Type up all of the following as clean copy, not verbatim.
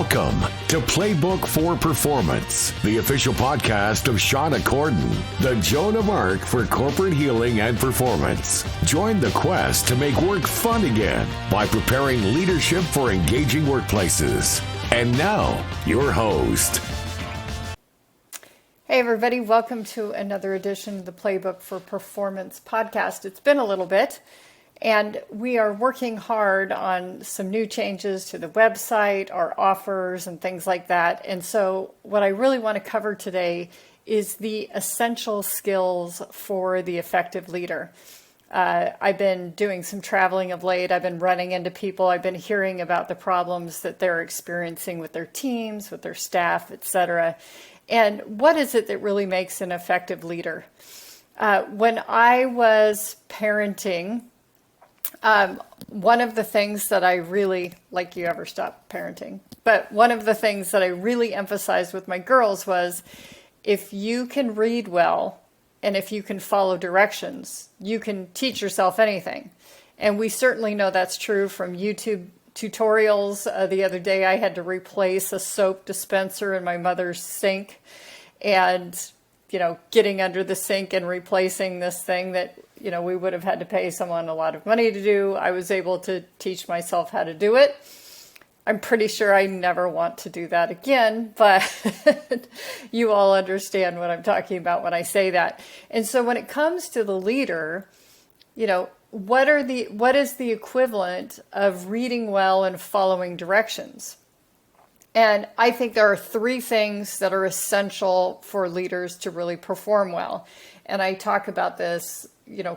Welcome to Playbook for Performance, the official podcast of Shauna Corden, the Joan of Arc for corporate healing and performance. Join the quest to make work fun again by preparing leadership for engaging workplaces. And now, your host. Hey everybody, welcome to another edition of the Playbook for Performance podcast. It's been a little bit, and we are working hard on some new changes to the website, our offers, and things like that. And so what I really want to cover today is the essential skills for the effective leader. I've been doing some traveling of late. I've been running into people. I've been hearing about the problems that they're experiencing with their teams, with their staff, etc. And what is it that really makes an effective leader? When I was parenting, one of the things that I really, like you ever stop parenting, but one of the things that I really emphasized with my girls was, if you can read well and if you can follow directions, you can teach yourself anything. And we certainly know that's true from YouTube tutorials. The other day I had to replace a soap dispenser in my mother's sink, and getting under the sink and replacing this thing that we would have had to pay someone a lot of money to do. I was able to teach myself how to do it. I'm pretty sure I never want to do that again, but you all understand what I'm talking about when I say that. And so when it comes to the leader, what is the equivalent of reading well and following directions? And I think there are three things that are essential for leaders to really perform well. And I talk about this,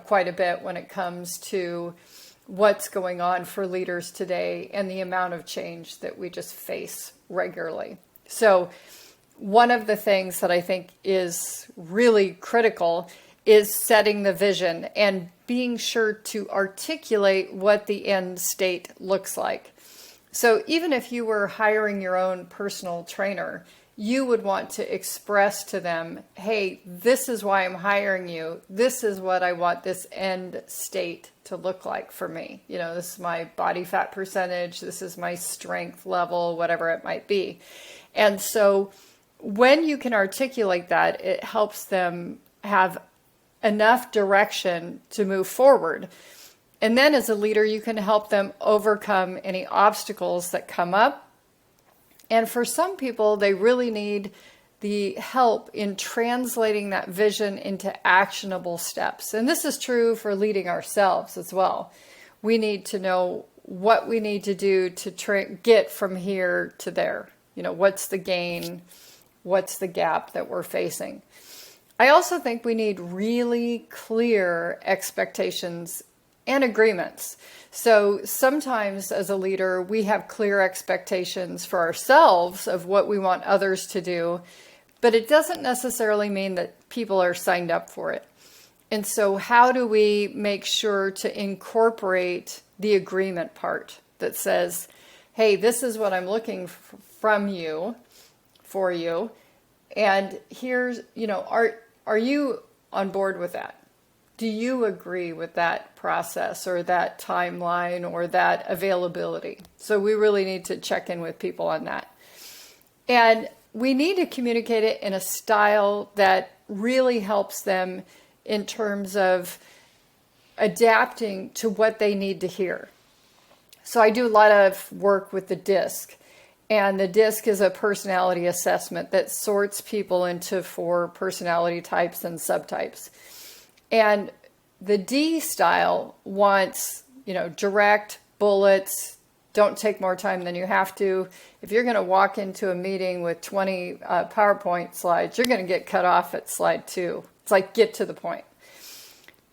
quite a bit when it comes to what's going on for leaders today and the amount of change that we just face regularly. So one of the things that I think is really critical is setting the vision and being sure to articulate what the end state looks like. So even if you were hiring your own personal trainer, you would want to express to them, hey, this is why I'm hiring you. This is what I want this end state to look like for me. This is my body fat percentage. This is my strength level, whatever it might be. And so when you can articulate that, it helps them have enough direction to move forward. And then as a leader, you can help them overcome any obstacles that come up. And for some people, they really need the help in translating that vision into actionable steps. And this is true for leading ourselves as well. We need to know what we need to do to get from here to there. What's the gain? What's the gap that we're facing? I also think we need really clear expectations and agreements. So sometimes as a leader, we have clear expectations for ourselves of what we want others to do, but it doesn't necessarily mean that people are signed up for it. And so how do we make sure to incorporate the agreement part that says, hey, this is what I'm looking from you, for you, and here's, are you on board with that? Do you agree with that process or that timeline or that availability? So we really need to check in with people on that. And we need to communicate it in a style that really helps them in terms of adapting to what they need to hear. So I do a lot of work with the DISC. And the DISC is a personality assessment that sorts people into 4 personality types and subtypes. And the D style wants, direct, bullets, don't take more time than you have to. If you're going to walk into a meeting with 20 PowerPoint slides, you're going to get cut off at slide 2. It's like, get to the point.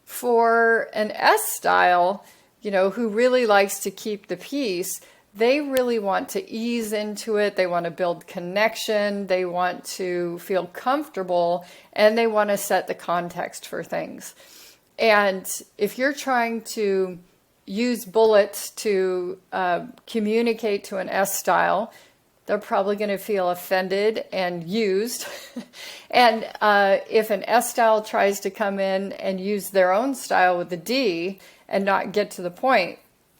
For an S style, who really likes to keep the peace, they really want to ease into it. They want to build connection. They want to feel comfortable, and they want to set the context for things. And if you're trying to use bullets to communicate to an S style, they're probably going to feel offended and used. And if an S style tries to come in and use their own style with the D and not get to the point,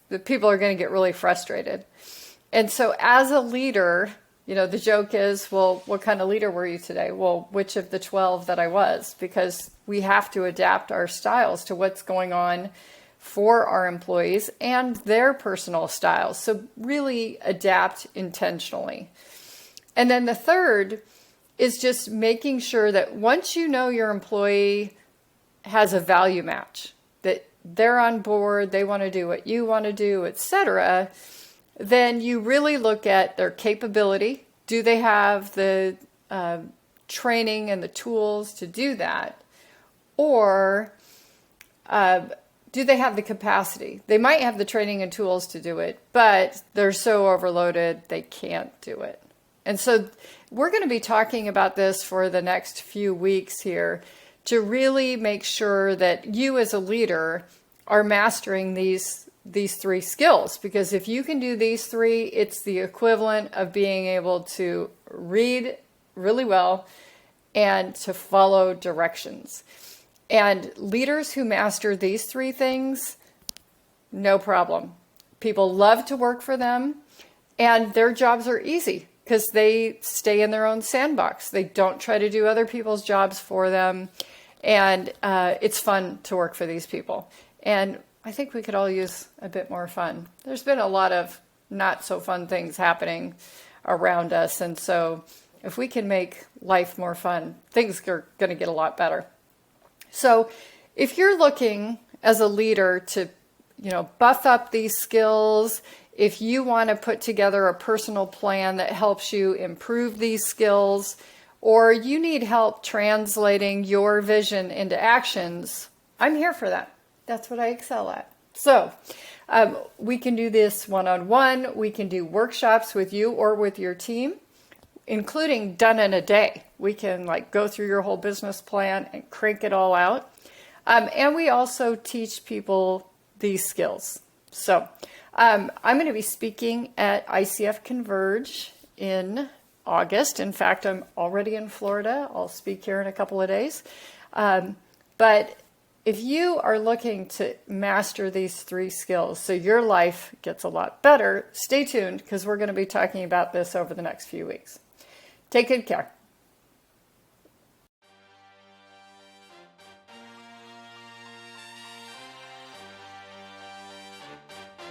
the people are going to get really frustrated. And so as a leader, The joke is, well, what kind of leader were you today? Well, which of the 12 that I was? Because we have to adapt our styles to what's going on for our employees and their personal styles. So really adapt intentionally. And then the third is just making sure that once you know your employee has a value match, that they're on board, they want to do what you want to do, etc., then you really look at their capability. Do they have the training and the tools to do that? Or do they have the capacity? They might have the training and tools to do it, but they're so overloaded, they can't do it. And so we're going to be talking about this for the next few weeks here to really make sure that you as a leader are mastering these three skills. Because if you can do these three, it's the equivalent of being able to read really well and to follow directions. And leaders who master these three things, no problem. People love to work for them, and their jobs are easy because they stay in their own sandbox. They don't try to do other people's jobs for them. And it's fun to work for these people. And I think we could all use a bit more fun. There's been a lot of not so fun things happening around us. And so if we can make life more fun, things are going to get a lot better. So if you're looking as a leader to, buff up these skills, if you want to put together a personal plan that helps you improve these skills, or you need help translating your vision into actions, I'm here for that. That's what I excel at. So we can do this one-on-one. We can do workshops with you or with your team, including done in a day. We can go through your whole business plan and crank it all out. And we also teach people these skills. So I'm going to be speaking at ICF Converge in August. In fact, I'm already in Florida. I'll speak here in a couple of days. But if you are looking to master these three skills so your life gets a lot better, stay tuned because we're going to be talking about this over the next few weeks. Take good care.